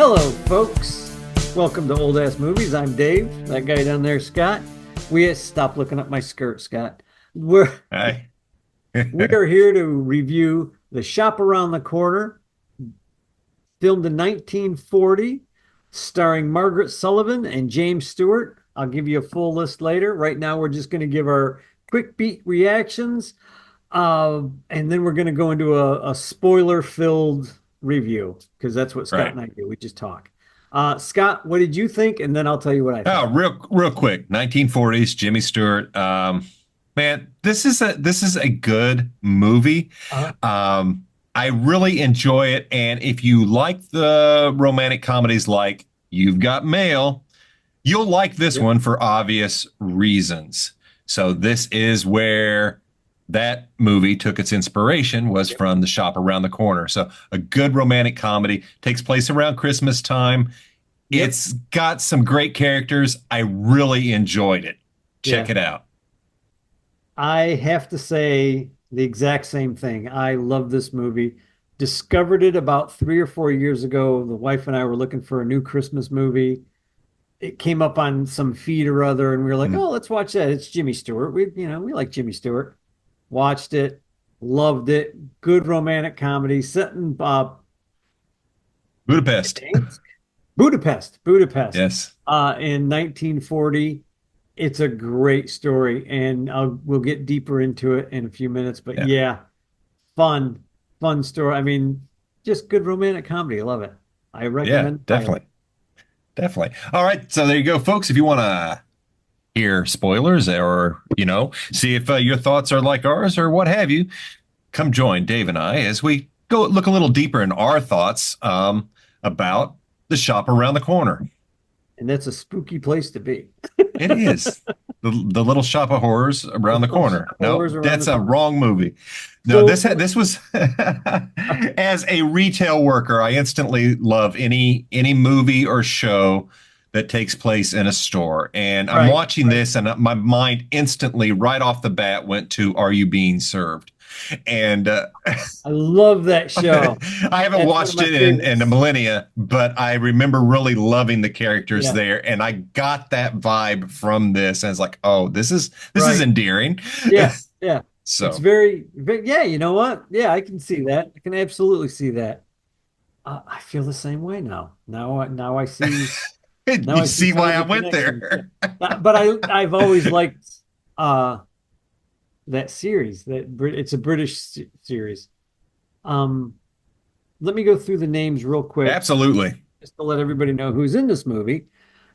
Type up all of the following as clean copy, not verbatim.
Hello, folks. Welcome to Old Ass Movies. I'm Dave. That guy down there, Scott. Stop looking up my skirt, Scott. Hi. We are here to review The Shop Around the Corner, filmed in 1940, starring Margaret Sullivan and James Stewart. I'll give you a full list later. Right now, we're just going to give our quick beat reactions, and then we're going to go into a spoiler-filled review because that's what Scott Right. and I do. We just talk. Scott, what did you think? And then I'll tell you what I Oh, thought. real quick. 1940s, Jimmy Stewart. Man, this is a good movie. Uh, I really enjoy it. And if you like the romantic comedies like You've Got Mail, you'll like this yep, one for obvious reasons. So this is where that movie took its inspiration, was yep, from The Shop Around the Corner. So a good romantic comedy takes place around Christmas time. yep, It's got some great characters. I really enjoyed it. Check yeah. it out. I have to say the exact same thing. I love this movie. Discovered it about 3 or 4 years ago. The wife and I were looking for a new Christmas movie. It came up on some feed or other, and we were like, Mm. "Oh, let's watch that." It's Jimmy Stewart. We like Jimmy Stewart. Watched it, loved it. Good romantic comedy set in Budapest. Budapest, Yes. in 1940. It's a great story, and we'll get deeper into it in a few minutes. But Yeah. yeah, fun, fun story. I mean, just good romantic comedy. I love it. I Yeah, recommend it highly. definitely. Definitely. All right. So there you go, folks. If you want to hear spoilers or, see if your thoughts are like ours or what have you, come join Dave and I as we go look a little deeper in our thoughts about The Shop Around the Corner. And that's a spooky place to be. It is the little shop of horrors around the Little corner. No, showers around the that's a corner. wrong movie. No, So, this was as a retail worker, I instantly love any movie or show that takes place in a store. And I'm right, watching right. this, and my mind instantly, right off the bat, went to "Are you being served?" And I love that show. I haven't That's one of watched my it in a favorites. millennia, but I remember really loving the characters Yeah, there, and I got that vibe from this. And it's like, oh, this is right. endearing. Yeah, yeah. It's So yeah, you know what? Yeah, I can see that. I can absolutely see that. I feel the same way now. Now you I see see some why of I the went connections. Yeah. there. But I've always liked uh that series. It's a British series. Um, Let me go through the names real quick Absolutely. just to let everybody know who's in this movie.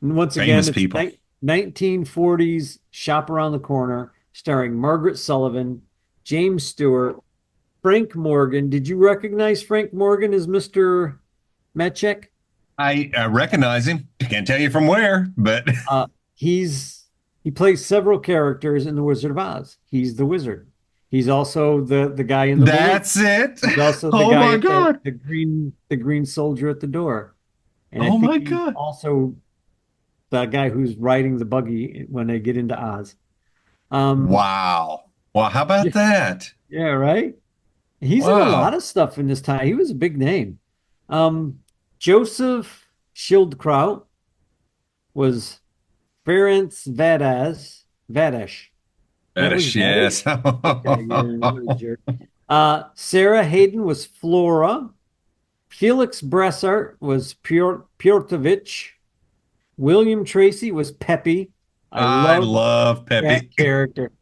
And once again, Famous it's people. 1940s Shop Around the Corner, starring Margaret Sullivan, James Stewart, Frank Morgan. Did you recognize Frank Morgan as Mr. Metchek? I recognize him. Can't tell you from where, but Uh, he plays several characters in The Wizard of Oz. He's the wizard. He's also the guy in the balloon. that's it. He's also the Oh guy my at God. the green soldier at the door. And I Oh think my he's God. also the guy who's riding the buggy when they get into Oz. Um, Wow. Well, how about yeah, that? yeah, right. He's in a lot Wow. of stuff in this time. He was a big name. Um, Joseph Schildkraut was Ferenc Vadesh. That was Fetish, yes. Vadesh? Okay, yeah, what a jerk. Sarah Hayden was Flora. Felix Bressart was Pyortovich. William Tracy was Peppy. I I love love that Peppy. character.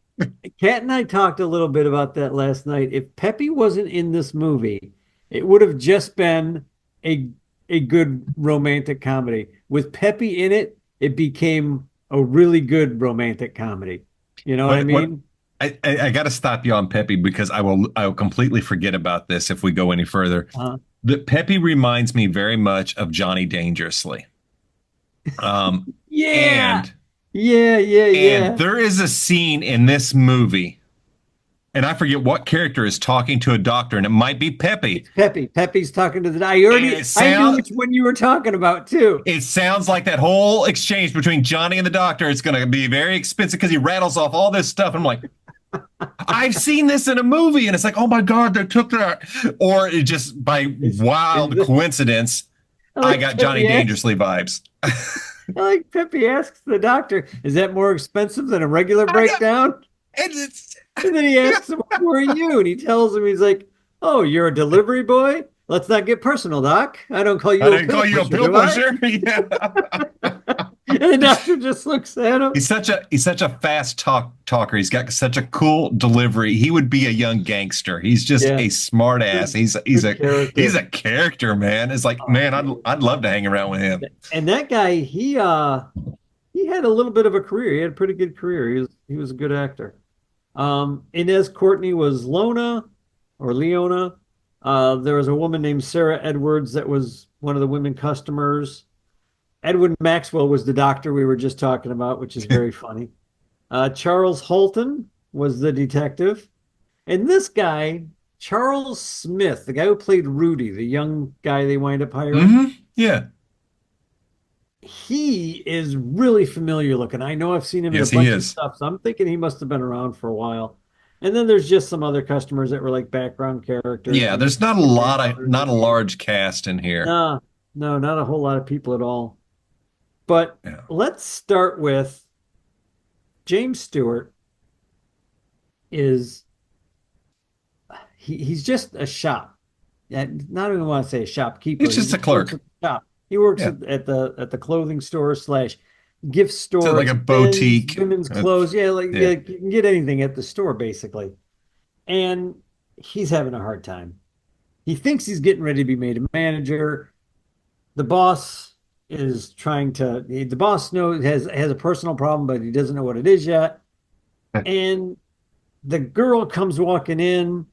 Kat and I talked a little bit about that last night. If Peppy wasn't in this movie, it would have just been a a good romantic comedy. With Peppy in it, it became a really good romantic comedy. You know what I What mean? I got to stop you on Peppy because I will completely forget about this if we go any further. Uh, The Peppy reminds me very much of Johnny Dangerously. Um, yeah, and yeah. there is a scene in this movie, and I forget what character is talking to a doctor, and it might be Peppy. It's Peppy. Peppy's talking to the. And I knew which one you were talking about too. it sounds like that whole exchange between Johnny and the doctor is going to be very expensive because he rattles off all this stuff. And I'm like, I've seen this in a movie, and it's like, oh my God, they took that. Or it just by Is wild this coincidence, I I like got Johnny Peppy asks, Dangerously vibes. I like Peppy asks the doctor, is that more expensive than a regular I know. breakdown? It's And then he asks him, who are you? And he tells him, he's like, oh, you're a delivery boy? Let's not get personal, Doc. I don't call I you a didn't pill call you a pusher, pill do I? pusher. Yeah. And the doctor just looks at him. He's such a fast talker. He's got such a cool delivery. He would be a young gangster. He's just Yeah, a smart ass. good, He's good a character. character, man. It's like, man, I'd love to hang around with him. And that guy, he had a little bit of a career. He had a pretty good career. He was a good actor. Inez Courtney was Lona or Leona. There was a woman named Sarah Edwards that was one of the women customers. Edwin Maxwell was the doctor we were just talking about, which is very funny. Charles Holton was the detective. And this guy, Charles Smith, the guy who played Rudy, the young guy they wind up hiring, Yeah. he is really familiar looking. I know I've seen him in a Yes, he bunch of is. stuff, so I'm thinking he must have been around for a while. And then there's just some other customers that were like background characters. Yeah, And there's not a the lot of grandmother not a lady. large cast in here. No, no, not a whole lot of people at all. But Yeah. let's start with James Stewart is he's just a shop. Yeah, not even want to say a shopkeeper. He's He just a just works clerk. at the shop. He works Yeah. at the clothing store slash gift So store. like It's a men's, boutique. women's clothes. Yeah, like Yeah. yeah, you can get anything at the store basically. And he's having a hard time. He thinks he's getting ready to be made a manager. The boss is trying to. The boss knows has a personal problem, but he doesn't know what it is yet. And the girl comes walking in,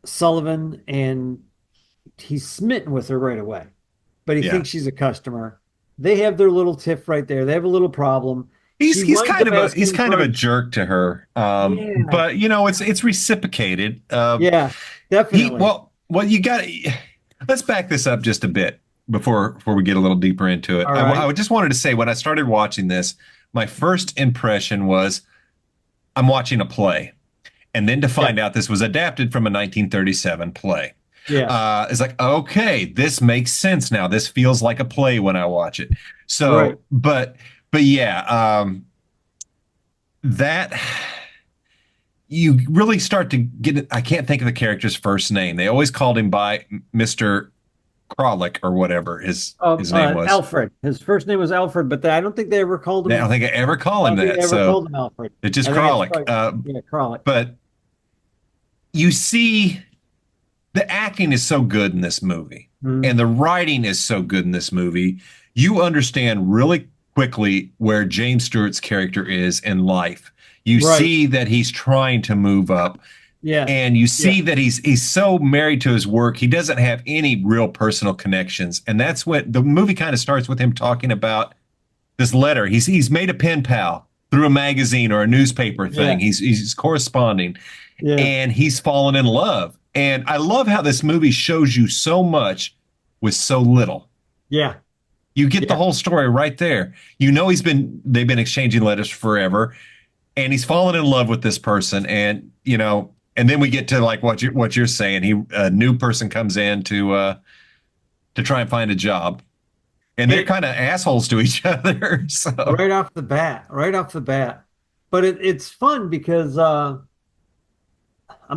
Sullivan, and he's smitten with her right away. But he Yeah. thinks she's a customer. They have their little tiff right there. They have a little problem. He's He he's winds kind up of a he's asking kind of for a a, jerk to her. yeah, But it's reciprocated. yeah, He definitely. well you got let's back this up just a bit before we get a little deeper into it. All I right. just wanted to say when I started watching this, my first impression was I'm watching a play, and then to Yeah, find out this was adapted from a 1937 play. yeah, It's like, okay, this makes sense now. This feels like a play when I watch it. right. So, but yeah, that you really start to get it. I can't think of the character's first name. They always called him by Mr. Kralik or whatever his name was. Alfred. His first name was Alfred, but I don't think they ever called I don't him. think I ever call I him don't think that. they ever So called him Alfred. it's just I think it's Kralik. probably yeah, Kralik. But you see the acting is so good in this movie Mhm. and the writing is so good in this movie. You understand really quickly where James Stewart's character is in life. You Right. see that he's trying to move up, Yeah. and you Yeah. see that he's so married to his work, he doesn't have any real personal connections. And that's when the movie kind of starts with him talking about this letter. He's made a pen pal through a magazine or a newspaper Yeah. thing. He's corresponding, Yeah. and he's fallen in love. And I love how this movie shows you so much with so little. Yeah. You get the Yeah. whole story right there. They've been exchanging letters forever, and he's fallen in love with this person. And and then we get to like what you're saying. A new person comes in to try and find a job, and they're It kind of assholes to each other. So right off the bat, right off the bat. But it's fun because I'm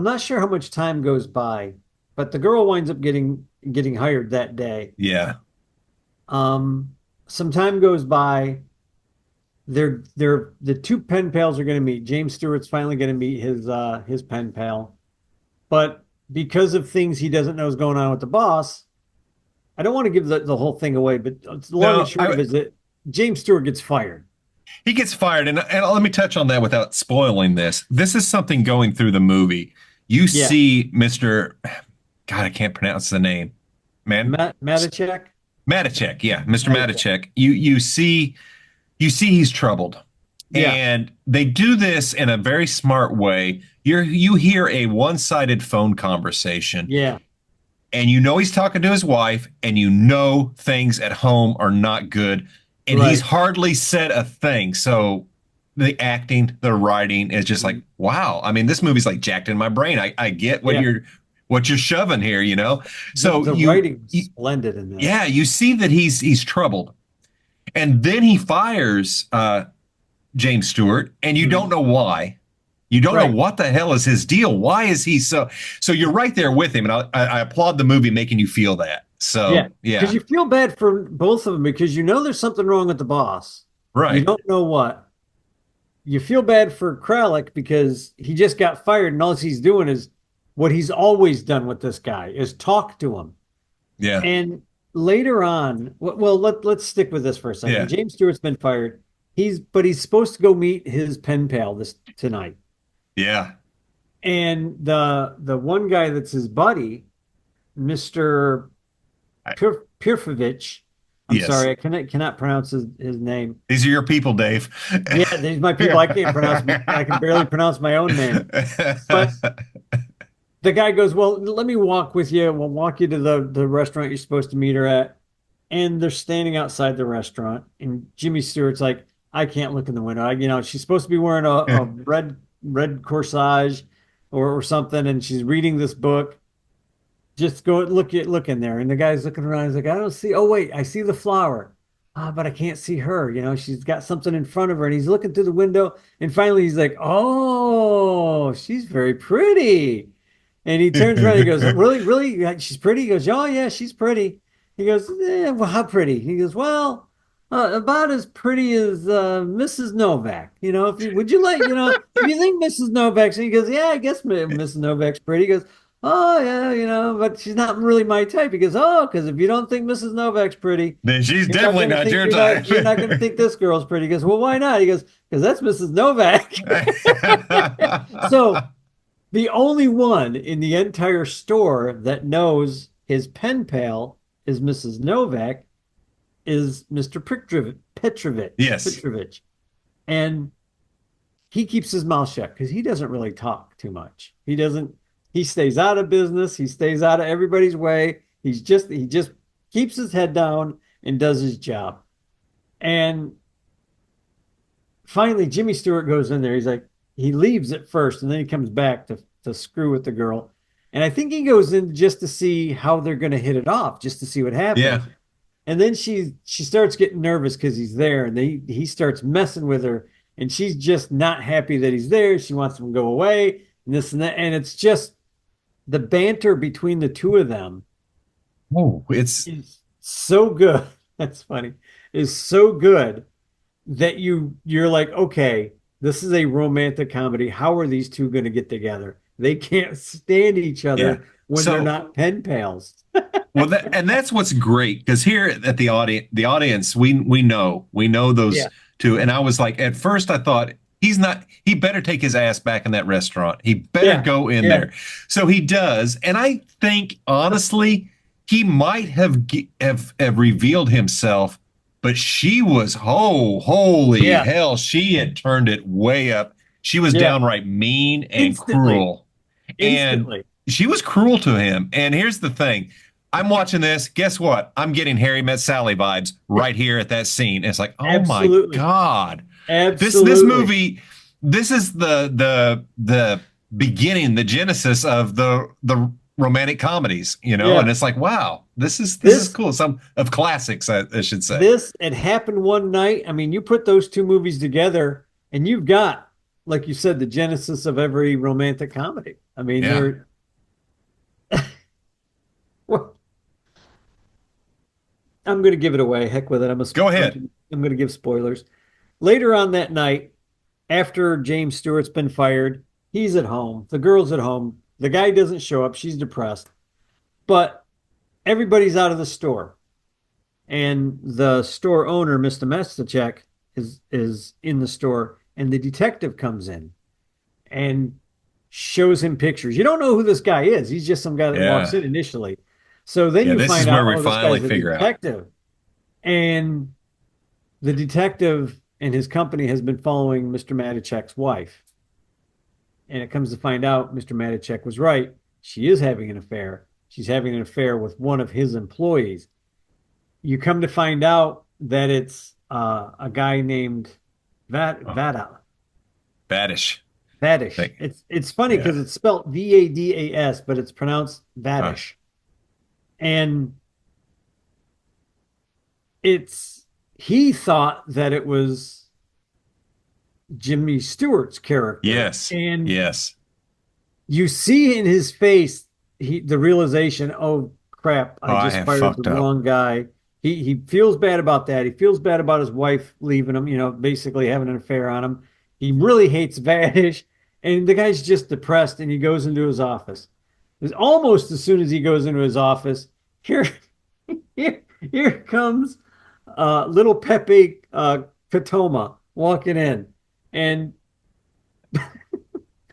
not sure how much time goes by, but the girl winds up getting hired that day. yeah, Some time goes by. They're the two pen pals are going to meet. James Stewart's finally going to meet his pen pal, but because of things he doesn't know is going on with the boss, I don't want to give the whole thing away. But the long and no, short of it is that James Stewart gets fired. he gets fired, and let me touch on that without spoiling this. This is something going through the movie. You Yeah, see Mr. God, I can't pronounce the name. Man, Matichak. Matichek, yeah, Mr. Matichak. Matichek. You see he's troubled. Yeah, And they do this in a very smart way. You hear a one-sided phone conversation, yeah, and he's talking to his wife, and things at home are not good, and he's right. hardly said a thing. So the acting, the writing is just like, wow. I mean, this movie's like jacked in my brain. I get Yeah, what you're shoving here, you know? So The writing was splendid in yeah, this. you see that he's troubled. And then he fires James Stewart, and you don't Mhm. know why. You don't know Right. what the hell is his deal. Why is he so? So you're right there with him, and I applaud the movie making you feel that. Yeah. So Because yeah, you feel bad for both of them because you know there's something wrong with the boss. You right. don't know what. You feel bad for Kralik because he just got fired and all he's doing is what he's always done with this guy is talk to him. Yeah, And later on, well, let's stick with this for a second. yeah, James Stewart's been fired. But he's supposed to go meet his pen pal this tonight. yeah. And the one guy that's his buddy, Mr. I, Pirfovich, I'm yes, sorry, I cannot pronounce his name. these are your people, Dave. Yeah, these are my people. I can barely pronounce my own name. But the guy goes, "Well, let me walk with you. We'll walk you to the restaurant you're supposed to meet her at." And they're standing outside the restaurant, and Jimmy Stewart's like, "I can't look in the window. She's supposed to be wearing a red corsage or something, and she's reading this book. Just go look in there." And the guy's looking around. He's like, "I don't see. Oh wait, I see the flower. Ah, but I can't see her. She's got something in front of her." And he's looking through the window, and finally he's like, "Oh, she's very pretty." And he turns around. He goes, "Really, really? She's pretty?" He goes, "Oh yeah, she's pretty." He goes, "Well, how pretty?" He goes, "Well, about as pretty as Mrs. Novak. If you would you like, if you think Mrs. Novak's," and he goes, "Yeah, I guess Mrs. Novak's pretty." He goes, "Oh yeah, but she's not really my type." He goes, "Oh, because if you don't think Mrs. Novak's pretty, Then she's definitely not your type. you're not gonna think this girl's pretty." He goes, "Well, why not?" He goes, "Because that's Mrs. Novak." So the only one in the entire store that knows his pen pal is Mrs. Novak is Mr. Petrovich. Yes. And he keeps his mouth shut because he doesn't really talk too much. He stays out of business. He stays out of everybody's way. He just keeps his head down and does his job. And finally, Jimmy Stewart goes in there. He leaves at first and then he comes back to screw with the girl. And I think he goes in just to see how they're going to hit it off, just to see what Yeah. happens. And then she starts getting nervous because he's there, and he starts messing with her, and she's just not happy that he's there. She wants him to go away, and this and that, and it's just the banter between the two of them Oh, it's is so good. That's funny. Is so good that you're like, okay, this is a romantic comedy. How are these two going to get together? They can't stand each yeah. other when they're So not pen pals. well, and that's what's great because here at the audience, we know those Yeah, two. And I was like, at first, I thought he's not. He better take his ass back in that restaurant. He better yeah, go in yeah, there. So he does, and I think honestly, he might have revealed himself, but she was holy yeah, hell, she had turned it way up. She was yeah. downright mean and Instantly, cruel, and instantly. she was cruel to him. And here's the thing. I'm watching this. Guess what? I'm getting Harry Met Sally vibes right here at that scene. It's like, oh my Absolutely. God. This Absolutely. movie, this is the beginning, the genesis of the romantic comedies, and Yeah. it's like, wow, this is This cool. Some of classics, I should say. this it happened one night. I mean, you put those two movies together and you've got, like you said, the genesis of every romantic comedy. I mean, Yeah. they're well, I'm going to give it away. Heck with it. Go ahead. I'm going to give spoilers. Later on that night, after James Stewart's been fired, he's at home. The girl's at home. The guy doesn't show up. She's depressed. But everybody's out of the store. And the store owner, Mr. Mestachek, is in the store, and the detective comes in and shows him pictures. You don't know who this guy is. He's just some guy that walks Yeah. in initially. So then Yeah. you This is find where out, we oh, this finally guy's a figure out. detective. And the detective and his company has been following Mr. Matichek's wife. And it comes to find out Mr. Matichek was right. She is having an affair. She's having an affair with one of his employees. You come to find out that it's a guy named Oh, Vada. Badish. Vadish. Like, It's funny yeah. because it's spelled Vadas, but it's pronounced Huh. Vadish. And it's he thought that it was Jimmy Stewart's character. Yes. And Yes. you see in his face the realization, oh crap, Oh, I I just have fired the fucked up. wrong guy. He feels bad about that. He feels bad about his wife leaving him, basically having an affair on him. He really hates Vadish, and the guy's just depressed, and he goes into his office. It's almost as soon as he goes into his office, here, here comes little Pepe Katoma walking in, and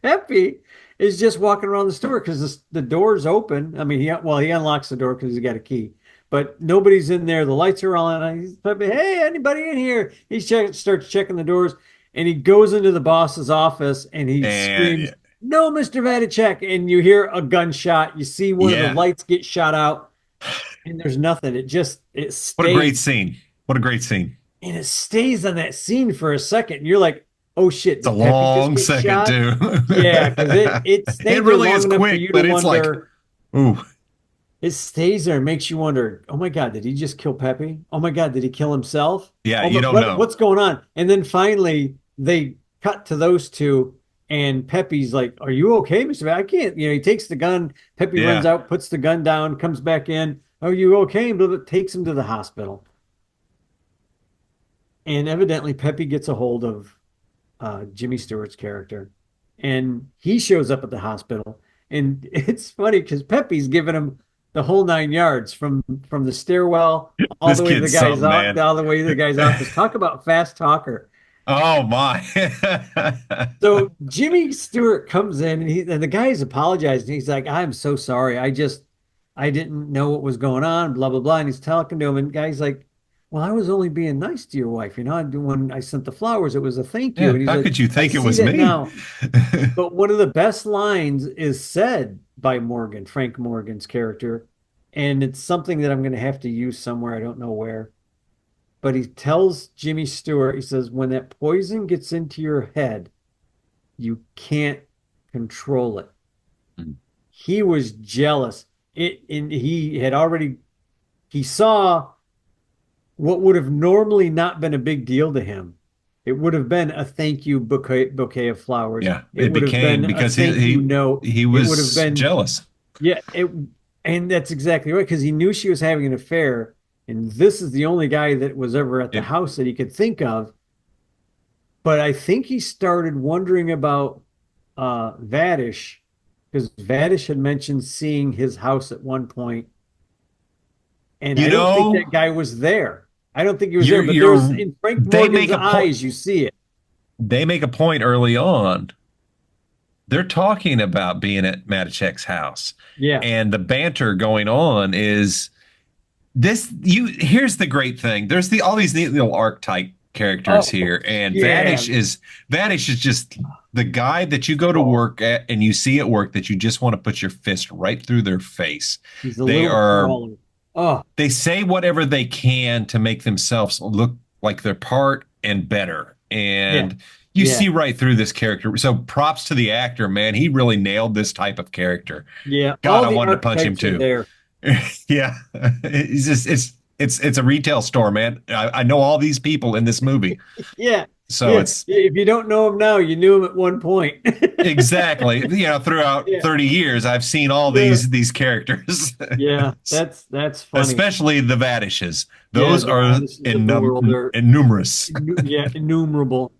Pepe is just walking around the store because the door's open. I mean, he unlocks the door because he's got a key, but nobody's in there. The lights are on. And he's Pepe, hey, anybody in here? Starts checking the doors, and he goes into the boss's office and he screams, And "No, Mr. Vanacek!" And you hear a gunshot. You see one of the yeah, lights get shot out, and there's nothing. It what a great stays, scene. What a great scene. and it stays on that scene for a second. And you're like, "Oh shit, It's a did Pepe just long get second shot?" too. Yeah, because it It stayed there really long is enough for quick, you to but it's like, wonder. ooh, It stays there and makes you wonder, oh my God, did he just kill Pepe? Oh my God, did he kill himself? yeah, Oh, you but don't know. what's going on? And then finally they cut to those two, and Pepe's like, are you okay, Mr. I can't, he takes the gun. Pepe runs Yeah. out, puts the gun down, comes back in. Are you okay? But takes him to the hospital. And evidently Pepe gets a hold of Jimmy Stewart's character, and he shows up at the hospital. And it's funny because Pepe's giving him the whole 9 yards from the stairwell all This the way to the kid's guy's something, man. all the way to the guy's office. Talk about fast talker. Oh my. So Jimmy Stewart comes in and the guy's apologizing. He's like, "I'm so sorry. I didn't know what was going on, blah blah blah." And he's talking to him, and the guy's like, "Well, I was only being nice to your wife. When I sent the flowers, it was a thank you." Yeah, And he's how like, could you "I think it see was that me? now." But one of the best lines is said by Morgan, Frank Morgan's character, and it's something that I'm going to have to use somewhere. I don't know where. But he tells Jimmy Stewart, he says, when that poison gets into your head, you can't control it. He was jealous. And he saw what would have normally not been a big deal to him. It would have been a thank you bouquet of flowers. Yeah, It it would have been became a because thank you note. he It would have was been, jealous. yeah, and that's exactly right, because he knew she was having an affair, and this is the only guy that was ever at the Yep. house that he could think of. But I think he started wondering about Vadish, because Vadish had mentioned seeing his house at one point, and You I don't think know, that guy was there. I don't think he was there, but there's you're in Frank they Morgan's make a point eyes, you see it. they make a point early on. They're talking about being at Matichek's house. Yeah. And the banter going on is this you here's the great thing. There's all these neat little archetype characters Oh, here, and yeah. Vadish is just the guy that you go to Oh, work at and you see at work that you just want to put your fist right through their face. he's a They little are crawler. Oh, they say whatever they can to make themselves look like they're part and better. yeah. And you Yeah. see right through this character. So props to the actor, man. He really nailed this type of character. Yeah. God, All I the wanted to punch him archetypes are too. there. Yeah. It's just it's a retail store, man. I know all these people in this movie. Yeah. So Yeah. it's If you don't know him now, you knew him at one point. exactly, throughout Yeah. 30 years, I've seen all Yeah. these characters. Yeah. That's funny. Especially the Vadishes. Yeah. Those The are Addisons of the world are numerous. yeah, innumerable.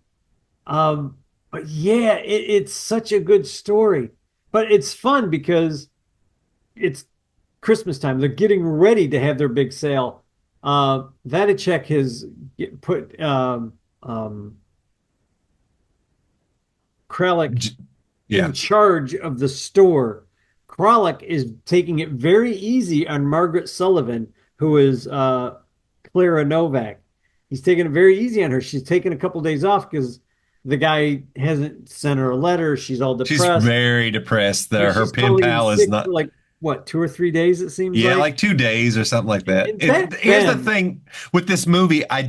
But yeah, it's such a good story. But it's fun because it's Christmas time. They're getting ready to have their big sale. Vanacek has put Kralik Yeah. in charge of the store. Kralik is taking it very easy on Margaret Sullivan, who is Clara Novak. He's taking it very easy on her. She's taking a couple days off because the guy hasn't sent her a letter. She's all She's depressed. very depressed And there. Her she's pen totally been pal is sick not. for like what, 2 or 3 days, it seems Yeah, like. like 2 days or something like that. And back Here's the then, thing with this movie. I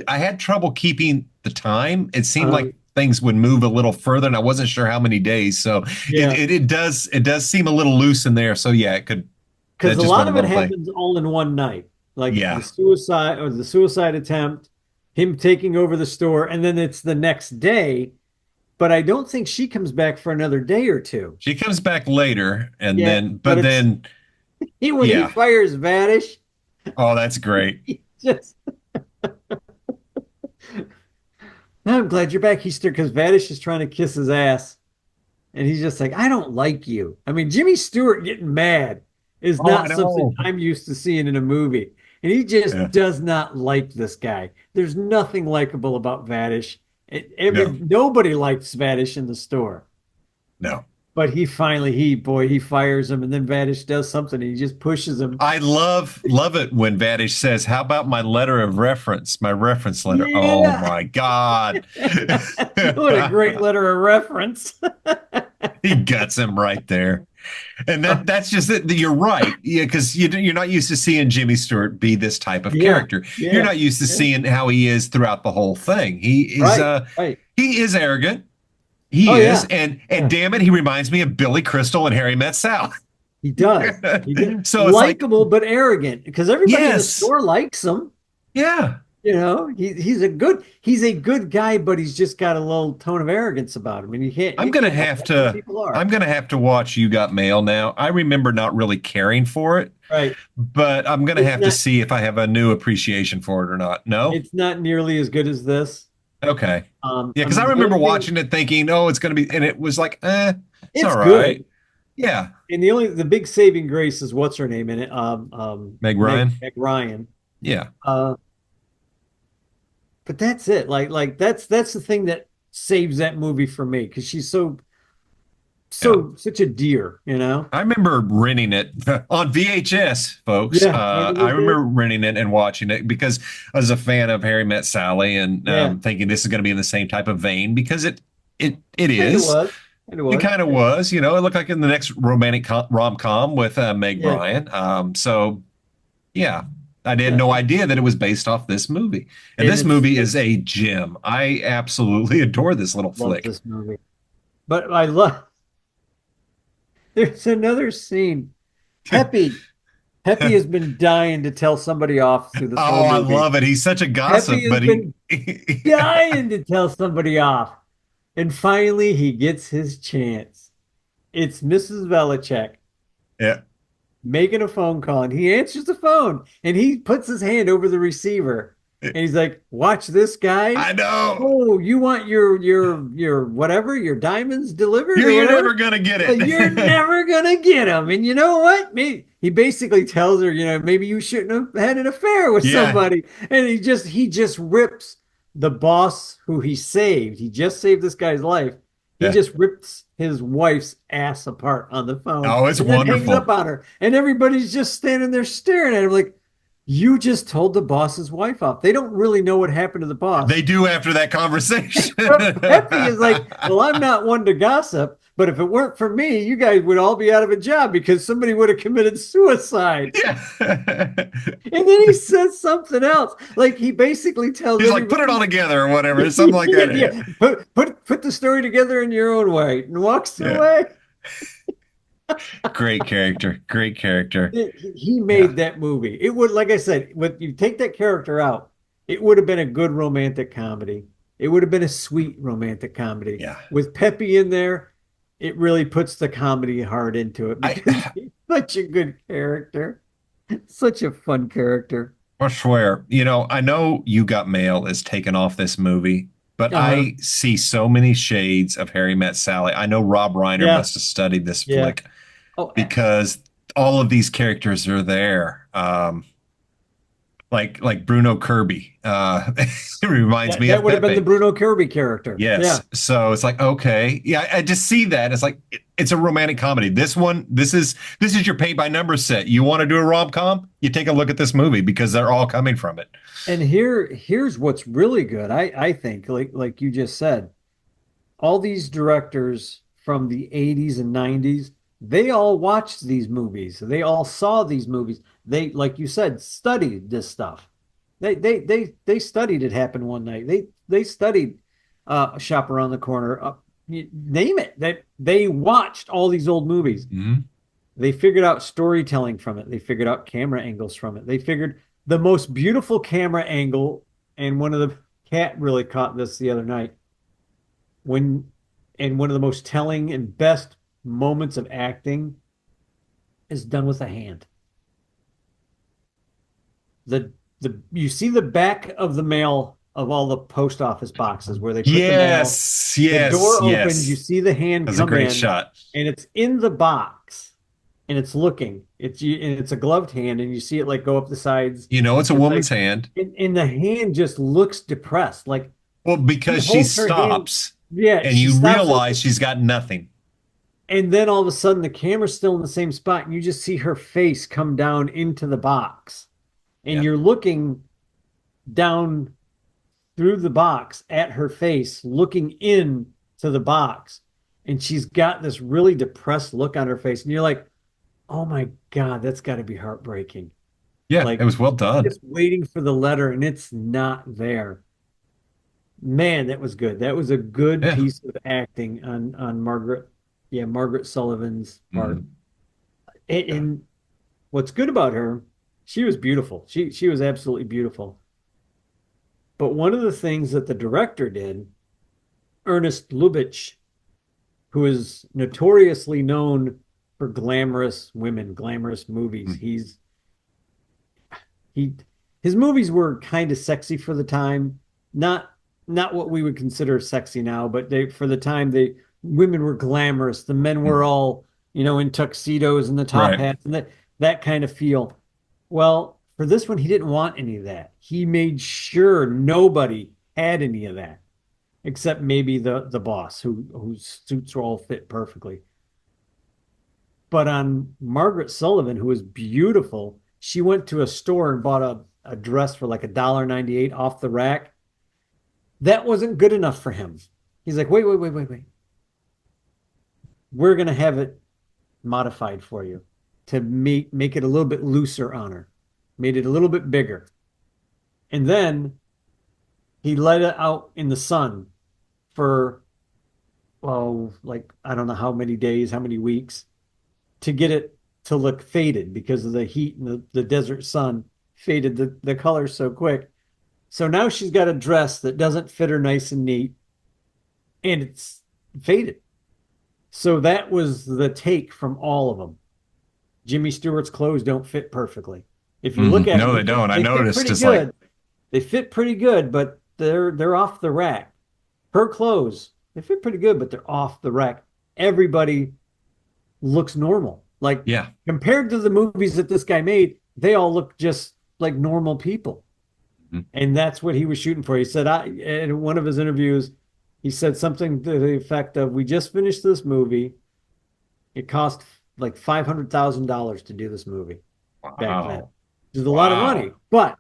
had trouble keeping the time. It seemed uh, like things would move a little further, and I wasn't sure how many days. So Yeah. it does seem a little loose in there. So yeah, it could Because that's a just lot one of it little thing. happens all in one night, like Yeah. the suicide attempt, him taking over the store, and then it's the next day. But I don't think she comes back for another day or two. She comes back later, and Yeah, then but but then when he yeah. fires Vadish, Oh, that's great. he just I'm glad you're back. He's still because Vadish is trying to kiss his ass, and he's just like, I don't like you. I mean, Jimmy Stewart getting mad is Oh, I not something know. I'm used to seeing in a movie. And he just Yeah. does not like this guy. There's nothing likable about Vadish. No, Nobody likes Vadish in the store. no. But he fires him, and then Vadish does something. And he just pushes him. I love it when Vadish says, "How about my letter of reference, my reference letter?" Oh Yeah. my God. What a great letter of reference. He guts him right there. And that's just it. You're right. Yeah, because you're not used to seeing Jimmy Stewart be this type of Yeah. character. You're Yeah. not used to Yeah. seeing how he is throughout the whole thing. Right. Right. He is arrogant. Oh He is, yeah. and Yeah. damn it, he reminds me of Billy Crystal and Harry Met Sally. He does. He does. So it's like, Likable but arrogant because everybody in the yes, store likes him. yeah. You know, he's a good guy, but he's just got a little tone of arrogance about him, and I'm you gonna can't help have that. Some to. people are. I'm gonna have to watch You Got Mail now. I remember not really caring for it, Right. but I'm gonna It's have to not see if I have a new appreciation for it or not. No? it's not nearly as good as this. Okay. Yeah, I because mean, I the remember only thing watching it thinking, oh, it's gonna be, and it was like, it's it's all right. good. Yeah. And the big saving grace is what's her name in it? Meg Ryan. Meg Ryan. Yeah. Uh, but that's it. That's the thing that saves that movie for me because she's Yeah. such a dear, you know? I remember renting it on VHS, folks. Yeah. Remember I those days? remember renting it and watching it because I was a fan of Harry Met Sally and Yeah. thinking this is going to be in the same type of vein because it Kind of is. was. Kind of It was. kind of Yeah. was, you know. It looked like in the next romantic rom-com with Meg Yeah. Ryan. So yeah, I had Yeah. no idea that it was based off this movie. And And this movie is a gem. I absolutely adore this little love flick. this movie. But I love there's another scene. Peppy. Peppy has been dying to tell somebody off through this whole Oh, I movie. love it. He's such a gossip, Peppy has but he been dying to tell somebody off. And finally he gets his chance. It's Mrs. Belichick yeah. making a phone call, and he answers the phone and he puts his hand over the receiver and he's like, watch this, guys. I know. Oh, you want your whatever, your diamonds delivered or You're whatever? never gonna get You're it. never gonna get them. And you know what? Maybe he basically tells her, maybe you shouldn't have had an affair with Yeah. somebody. And he just rips the boss who he saved. He just saved this guy's life. He Yeah. just rips his wife's ass apart on the phone Oh, it's and then hangs up wonderful. on her. And everybody's just standing there staring at him like, you just told the boss's wife off. They don't really know what happened to the boss. They do after that conversation. Peppy is like, well, I'm not one to gossip, but if it weren't for me, you guys would all be out of a job because somebody would have committed suicide. Yeah. And then he says something else. Like he basically tells He's like, put it everybody, all together or whatever, something like yeah, that. yeah, put the story together in your own way, and walks Yeah. away. Great character. Great character. He Yeah. made that movie. It would, like I said, when you take that character out, it would have been a good romantic comedy. It would have been a sweet romantic comedy. Yeah. With Peppy in there, it really puts the comedy heart into it because he's such a good character. Such a fun character. I swear, I know You Got Mail is taken off this movie, but Uh-huh. I see so many shades of Harry Met Sally. I know Rob Reiner Yeah. must have studied this Yeah. flick Oh, because all of these characters are there. Like Bruno Kirby. It reminds me that of would have been the Pepe. Bruno Kirby character. Yes. Yeah. So it's like, okay. Yeah, I just see that. It's like it's a romantic comedy. This is your paint by numbers set. You want to do a rom-com? You take a look at this movie because they're all coming from it. And here's what's really good. I think, like you just said, all these directors from the 80s and 90s, they all watched these movies. They all saw these movies. They, like you said, studied this stuff. They studied It Happened One Night. They studied Shop Around the Corner, name it. That they watched all these old movies. Hmm. They figured out storytelling from it. They figured out camera angles from it. They figured the most beautiful camera angle, and one of the cat really caught this the other night when, and one of the most telling and best moments of acting is done with a hand. The the you see the back of the mail of all the post office boxes where they put the mail. Yes, The yes, door opens, you yes. see the hand That's a come great in, shot. and it's in the box, and it's looking. And it's a gloved hand, and you see it like go up the sides. You know, it's a It's like, woman's hand. and the hand just looks depressed. Like Well, she because she holds her hand. stops Yeah, and she you stops it, realize she's got nothing. and then all of a sudden the camera's still in the same spot, and you just see her face come down into the box, and Yeah. you're looking down through the box at her face, looking in to the box, and she's got this really depressed look on her face, and you're like, oh my God, that's got to be heartbreaking. Yeah, it Like was well done. just waiting for the letter and it's not there. Man, that was good. That was a good Yeah. piece of acting on Margaret, yeah, Margaret Sullivan's part. Mhm. Yeah. And what's good about her, she was beautiful. She was absolutely beautiful. But one of the things that the director did, Ernest Lubitsch, who is notoriously known for glamorous women, glamorous movies. Mm. He his movies were kind of sexy for the time, not not what we would consider sexy now, but they for the time they women were glamorous. The men were Mm. all, in tuxedos and the top Right. hats and that kind of feel. Well, for this one, he didn't want any of that. He made sure nobody had any of that, except maybe the boss, whose suits were all fit perfectly. But on Margaret Sullivan, who was beautiful, she went to a store and bought a dress for like $1.98 off the rack. That wasn't good enough for him. He's like, wait, wait, wait, wait, wait. We're gonna have it modified for you to make it a little bit looser on her, made it a little bit bigger. And then he let it out in the sun for, well, like I don't know how many days, how many weeks, to get it to look faded because of the heat and the desert sun faded the color so quick. So now she's got a dress that doesn't fit her nice and neat, and it's faded. So that was the take from all of them. Jimmy Stewart's clothes don't fit perfectly. If you look Mhm. at them, No, they don't. I they fit noticed. pretty It's like, good. They fit pretty good, but they're off the rack. Her clothes, they fit pretty good, but they're off the rack. Everybody looks normal. Like yeah. compared to the movies that this guy made, they all look just like normal people. Mhm. And that's what he was shooting for. He said, in one of his interviews, he said something to the effect of, we just finished this movie. It cost like $500,000 to do this movie back then. Wow. Which is a lot of money. Wow. But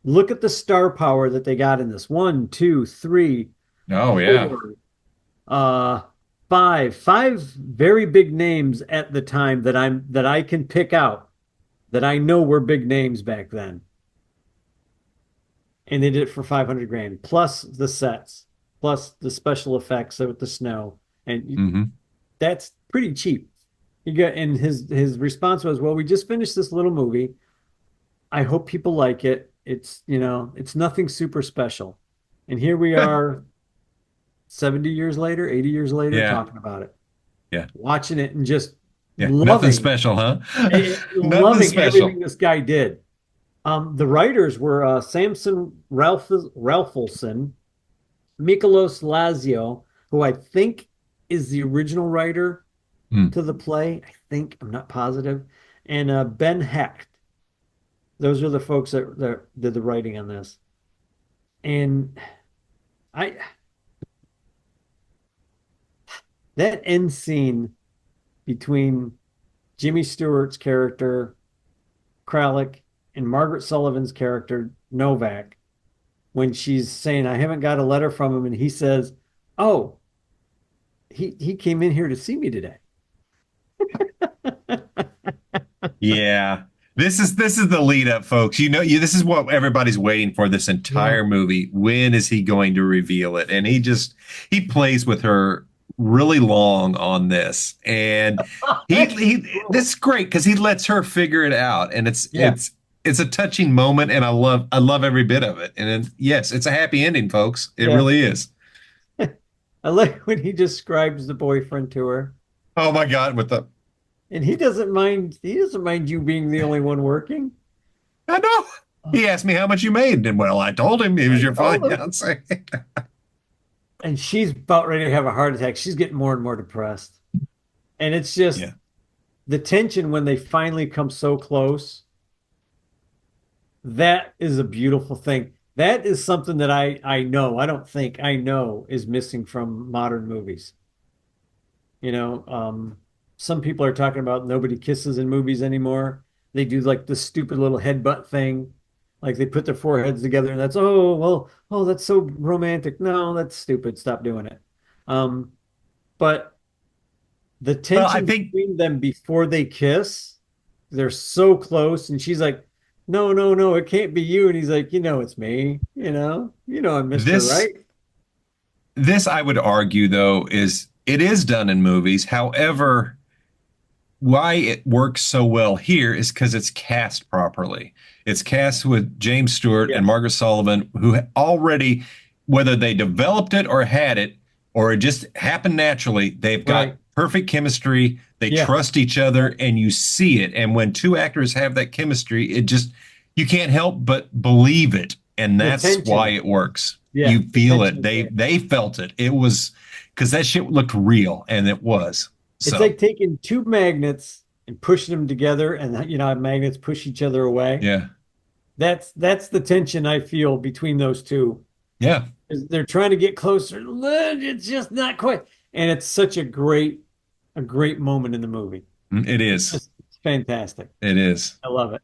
look at the star power that they got in this. One, two, three, Oh, yeah. four, uh, five very big names at the time that I can pick out that I know were big names back then. And they did it for 500 grand plus the sets, plus the special effects with the snow. And Hmm. that's pretty cheap. And his response was, well, we just finished this little movie. I hope people like it. It's nothing super special. And here we are 70 years later, 80 years later, Yeah. talking about it, Yeah. watching it and just Yeah. Nothing loving special, huh? Nothing loving special. everything this guy did. The writers were Samson Ralphilson, Mikolos Lazio, who I think is the original writer Hmm. to the play. I think, I'm not positive, and Ben Hecht. Those are the folks that did the writing on this. And I that end scene between Jimmy Stewart's character Kralik and Margaret Sullivan's character Novak, when she's saying, I haven't got a letter from him, and he says, oh, he came in here to see me today. Yeah. This is the lead up, folks. This is what everybody's waiting for this Yeah. entire movie. When is he going to reveal it? And he plays with her really long on this, and That's he this cool. is great because he lets her figure it out, and Yeah. it's a touching moment, and I love every bit of it. And yes, it's a happy ending, folks. It Yeah. really is. I like when he describes the boyfriend to her. Oh my God, with the And he doesn't mind you being the only one working. I know. He asked me how much you made, and well, I told him it was I your told him. fiance. And she's about ready to have a heart attack. She's getting more and more depressed. And it's just Yeah. the tension when they finally come so close. That is a beautiful thing. That is something that I know, I don't think I know is missing from modern movies. You know, some people are talking about nobody kisses in movies anymore. They do like the stupid little headbutt thing. Like they put their foreheads together and that's, oh, well, oh, that's so romantic. No, that's stupid. Stop doing it. Um, but the Well, I tension think between them before they kiss, they're so close. And she's like, no, no, no, it can't be you. And he's like, it's me. I'm Mr. this Right. this I would argue though is it is done in movies. However, why it works so well here is because it's cast properly. It's cast with James Stewart and Yes. Margaret Sullivan, who already, whether they developed it or had it, or it just happened naturally, they've got Right. perfect chemistry. They Yeah. trust each other, and you see it. And when two actors have that chemistry, it just you can't help but believe it, and The that's why tension. it works. Yeah. You The feel it. tension's They there. they felt it. It was because that shit looked real, and it was. It's So like taking two magnets and pushing them together, and how magnets push each other away. yeah. That's the tension I feel between those two. Yeah, Is they're trying to get closer. It's just not quite. And it's such a great moment in the movie. it is. It's fantastic. It is. I love it.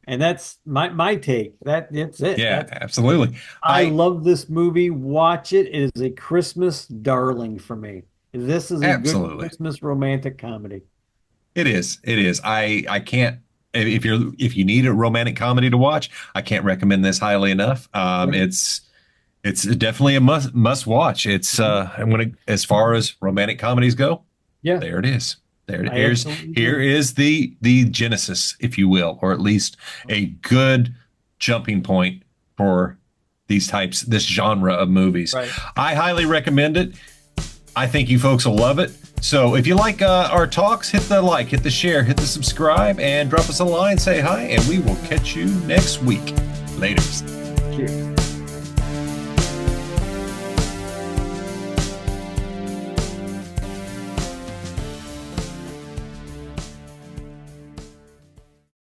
And that's my take. That's it. Yeah, absolutely. I I love this movie. Watch it. It is a Christmas darling for me. This is a good absolutely. Christmas romantic comedy. It is. It is. I can't if you need a romantic comedy to watch, I can't recommend this highly enough. Right. It's definitely a must watch. It's and when as far as romantic comedies go, Yeah, there it is. I absolutely Here agree. is the genesis, if you will, or at least a good jumping point for this genre of movies. Right. I highly recommend it. I think you folks will love it. So if you like our talks, hit the like, hit the share, hit the subscribe, and drop us a line, say hi, and we will catch you next week. Later. Cheers.